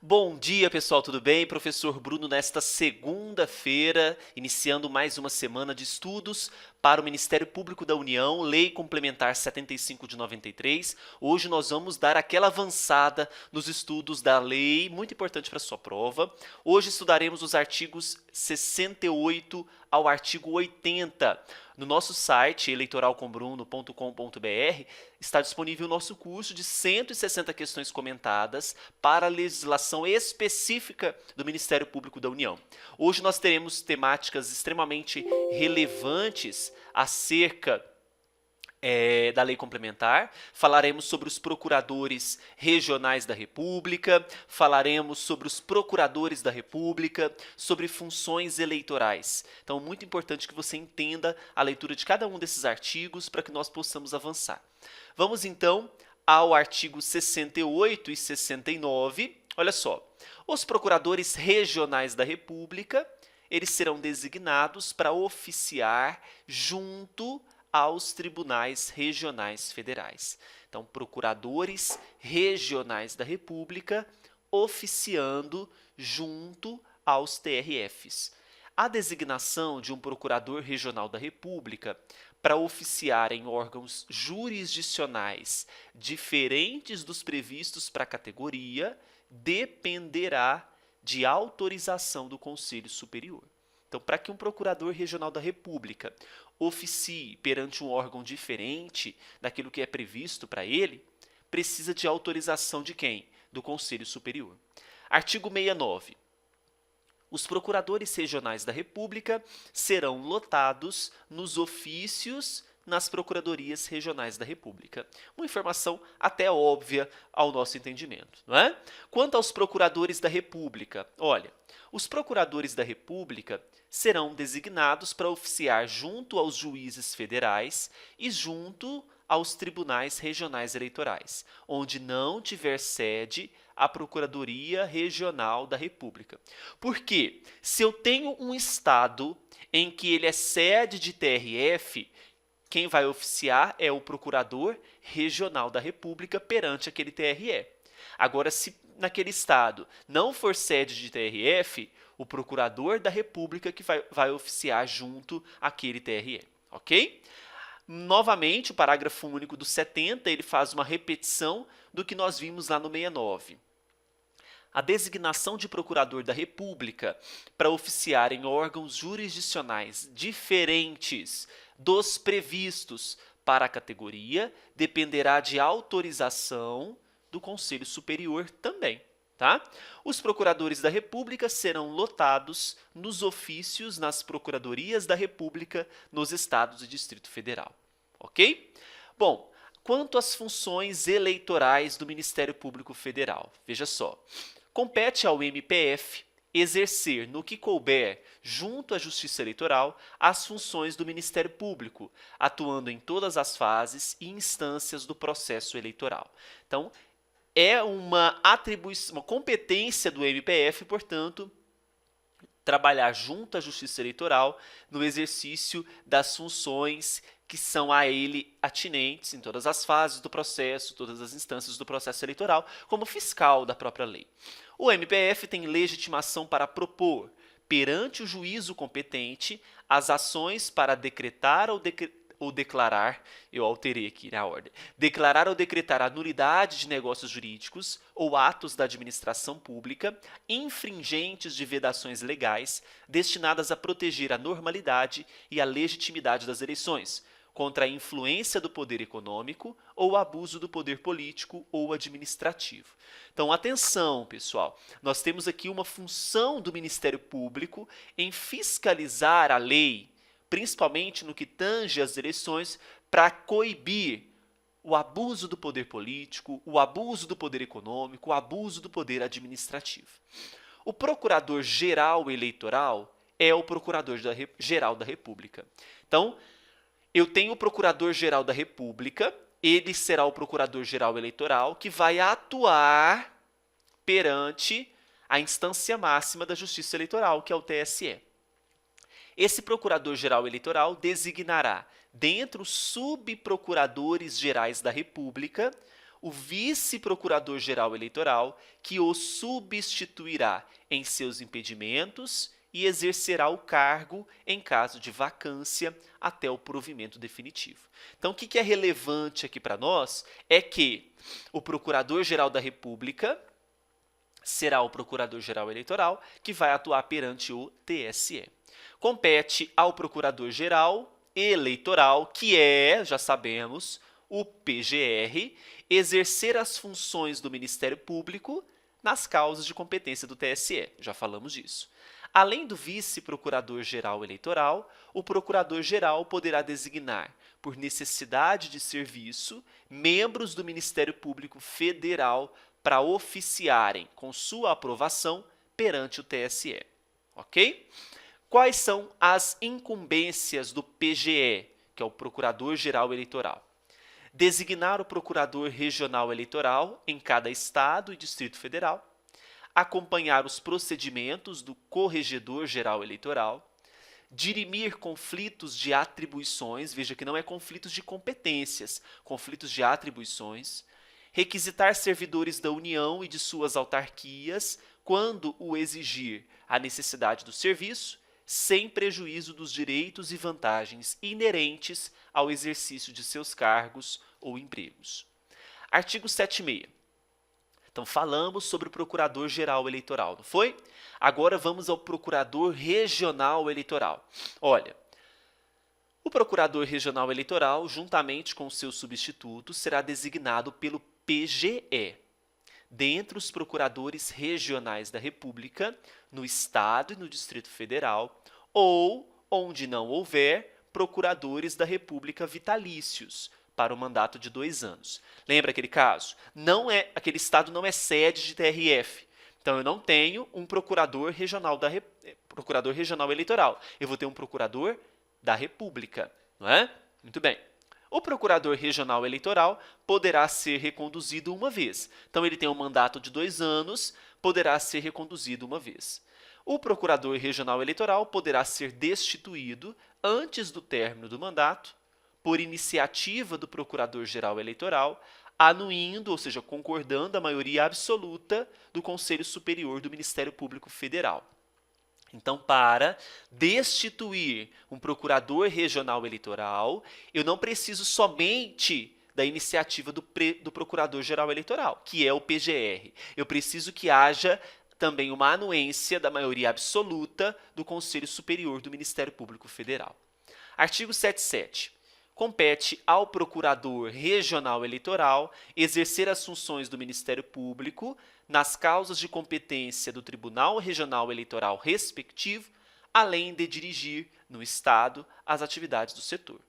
Bom dia, pessoal, tudo bem? Professor Bruno, nesta segunda-feira, iniciando mais uma semana de estudos para o Ministério Público da União, Lei Complementar 75 de 93. Hoje nós vamos dar aquela avançada nos estudos da lei, muito importante para a sua prova. Hoje estudaremos os artigos 68 ao artigo 80. No nosso site, eleitoralcombruno.com.br, está disponível o nosso curso de 160 questões comentadas para a legislação específica do Ministério Público da União. Hoje nós teremos temáticas extremamente relevantes acerca da lei complementar, falaremos sobre os procuradores regionais da República, falaremos sobre os procuradores da República, sobre funções eleitorais. Então, muito importante que você entenda a leitura de cada um desses artigos para que nós possamos avançar. Vamos então ao artigo 68 e 69. Olha só, os procuradores regionais da República, eles serão designados para oficiar junto aos tribunais regionais federais. Então, procuradores regionais da República oficiando junto aos TRFs. A designação de um procurador regional da República para oficiar em órgãos jurisdicionais diferentes dos previstos para a categoria dependerá de autorização do Conselho Superior. Então, para que um procurador regional da República oficie perante um órgão diferente daquilo que é previsto para ele, precisa de autorização de quem? Do Conselho Superior. Artigo 69. Os procuradores regionais da República serão lotados nos ofícios nas procuradorias regionais da República. Uma informação até óbvia ao nosso entendimento, não é? Quanto aos procuradores da República, olha, os procuradores da República serão designados para oficiar junto aos juízes federais e junto aos tribunais regionais eleitorais, onde não tiver sede a Procuradoria Regional da República. Porque se eu tenho um estado em que ele é sede de TRF, quem vai oficiar é o Procurador Regional da República perante aquele TRE. Agora, se naquele estado não for sede de TRF, o Procurador da República que vai oficiar junto àquele TRE, ok? Novamente, o parágrafo único do 70, ele faz uma repetição do que nós vimos lá no 69. A designação de procurador da República para oficiar em órgãos jurisdicionais diferentes dos previstos para a categoria dependerá de autorização do Conselho Superior também. Tá? Os procuradores da República serão lotados nos ofícios nas procuradorias da República nos estados e Distrito Federal. Ok? Bom, quanto às funções eleitorais do Ministério Público Federal, veja só. Compete ao MPF exercer, no que couber, junto à Justiça Eleitoral, as funções do Ministério Público, atuando em todas as fases e instâncias do processo eleitoral. Então, é uma atribuição, uma competência do MPF, portanto, trabalhar junto à Justiça Eleitoral no exercício das funções que são a ele atinentes em todas as fases do processo, todas as instâncias do processo eleitoral, como fiscal da própria lei. O MPF tem legitimação para propor, perante o juízo competente, as ações para decretar ou declarar, eu alterei aqui na ordem, declarar ou decretar a nulidade de negócios jurídicos ou atos da administração pública infringentes de vedações legais destinadas a proteger a normalidade e a legitimidade das eleições, contra a influência do poder econômico ou abuso do poder político ou administrativo. Então, atenção, pessoal, nós temos aqui uma função do Ministério Público em fiscalizar a lei, principalmente no que tange às eleições, para coibir o abuso do poder político, o abuso do poder econômico, o abuso do poder administrativo. O Procurador-Geral Eleitoral é o Procurador-Geral da República. Então, eu tenho o Procurador-Geral da República, ele será o Procurador-Geral Eleitoral, que vai atuar perante a instância máxima da Justiça Eleitoral, que é o TSE. Esse Procurador-Geral Eleitoral designará, dentre os subprocuradores gerais da República, o vice-procurador-geral eleitoral, que o substituirá em seus impedimentos e exercerá o cargo em caso de vacância até o provimento definitivo. Então, o que é relevante aqui para nós é que o Procurador-Geral da República será o Procurador-Geral Eleitoral, que vai atuar perante o TSE. Compete ao Procurador-Geral Eleitoral, que é, já sabemos, o PGR, exercer as funções do Ministério Público nas causas de competência do TSE. Já falamos disso. Além do vice-procurador-geral eleitoral, o procurador-geral poderá designar, por necessidade de serviço, membros do Ministério Público Federal para oficiarem com sua aprovação perante o TSE. Ok? Quais são as incumbências do PGE, que é o Procurador-Geral Eleitoral? Designar o Procurador Regional Eleitoral em cada Estado e Distrito Federal, acompanhar os procedimentos do Corregedor-Geral Eleitoral, dirimir conflitos de atribuições, veja que não é conflitos de competências, conflitos de atribuições, requisitar servidores da União e de suas autarquias quando o exigir a necessidade do serviço, sem prejuízo dos direitos e vantagens inerentes ao exercício de seus cargos ou empregos. Artigo 76. Então, falamos sobre o Procurador-Geral Eleitoral, não foi? Agora vamos ao Procurador Regional Eleitoral. Olha, o Procurador Regional Eleitoral, juntamente com seus substitutos, será designado pelo PGE, dentre os procuradores regionais da República, no Estado e no Distrito Federal, ou, onde não houver, procuradores da República vitalícios, para o mandato de 2 anos. Lembra aquele caso? Aquele Estado não é sede de TRF. Então, eu não tenho um procurador regional eleitoral. Eu vou ter um procurador da República, não é? Muito bem. O procurador regional eleitoral poderá ser reconduzido uma vez. Então, ele tem um mandato de 2 anos, poderá ser reconduzido uma vez. O procurador regional eleitoral poderá ser destituído antes do término do mandato, por iniciativa do Procurador-Geral Eleitoral, anuindo, ou seja, concordando a maioria absoluta do Conselho Superior do Ministério Público Federal. Então, para destituir um procurador regional eleitoral, eu não preciso somente da iniciativa do Procurador-Geral Eleitoral, que é o PGR. Eu preciso que haja também uma anuência da maioria absoluta do Conselho Superior do Ministério Público Federal. Artigo 77. Compete ao Procurador Regional Eleitoral exercer as funções do Ministério Público nas causas de competência do Tribunal Regional Eleitoral respectivo, além de dirigir, no Estado, as atividades do setor.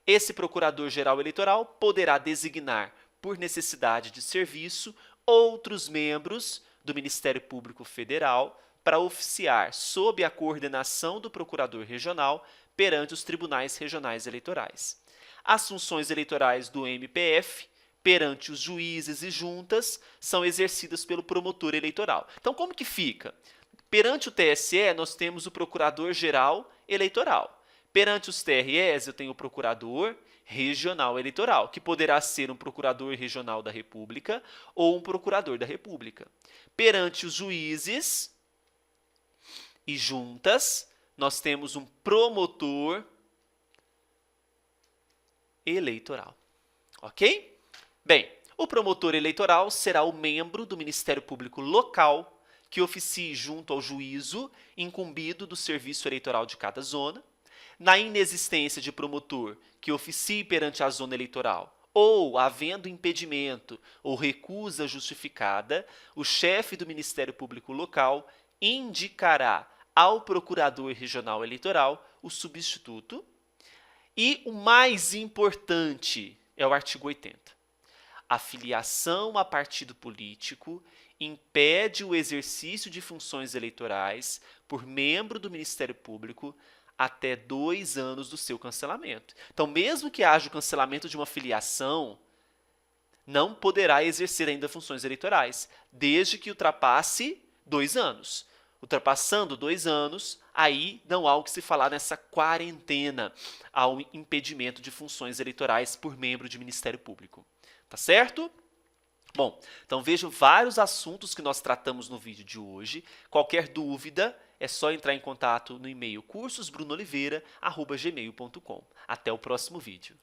Esse Procurador-Geral Eleitoral poderá designar, por necessidade de serviço, outros membros do Ministério Público Federal para oficiar sob a coordenação do Procurador Regional perante os tribunais regionais eleitorais. As funções eleitorais do MPF perante os juízes e juntas são exercidas pelo promotor eleitoral. Então, como que fica? Perante o TSE, nós temos o Procurador-Geral Eleitoral. Perante os TREs, eu tenho o Procurador Regional Eleitoral, que poderá ser um Procurador Regional da República ou um Procurador da República. Perante os juízes e juntas, nós temos um promotor eleitoral. Ok? Bem, o promotor eleitoral será o membro do Ministério Público local que oficie junto ao juízo incumbido do serviço eleitoral de cada zona. Na inexistência de promotor que oficie perante a zona eleitoral ou havendo impedimento ou recusa justificada, o chefe do Ministério Público local indicará ao Procurador Regional Eleitoral o substituto. E o mais importante é o artigo 80. A filiação a partido político impede o exercício de funções eleitorais por membro do Ministério Público até 2 anos do seu cancelamento. Então, mesmo que haja o cancelamento de uma filiação, não poderá exercer ainda funções eleitorais, desde que ultrapasse 2 anos. Ultrapassando 2 anos, aí não há o que se falar nessa quarentena ao impedimento de funções eleitorais por membro de Ministério Público. Tá certo? Bom, então vejo vários assuntos que nós tratamos no vídeo de hoje. Qualquer dúvida, é só entrar em contato no e-mail cursosbrunooliveira@gmail.com. Até o próximo vídeo.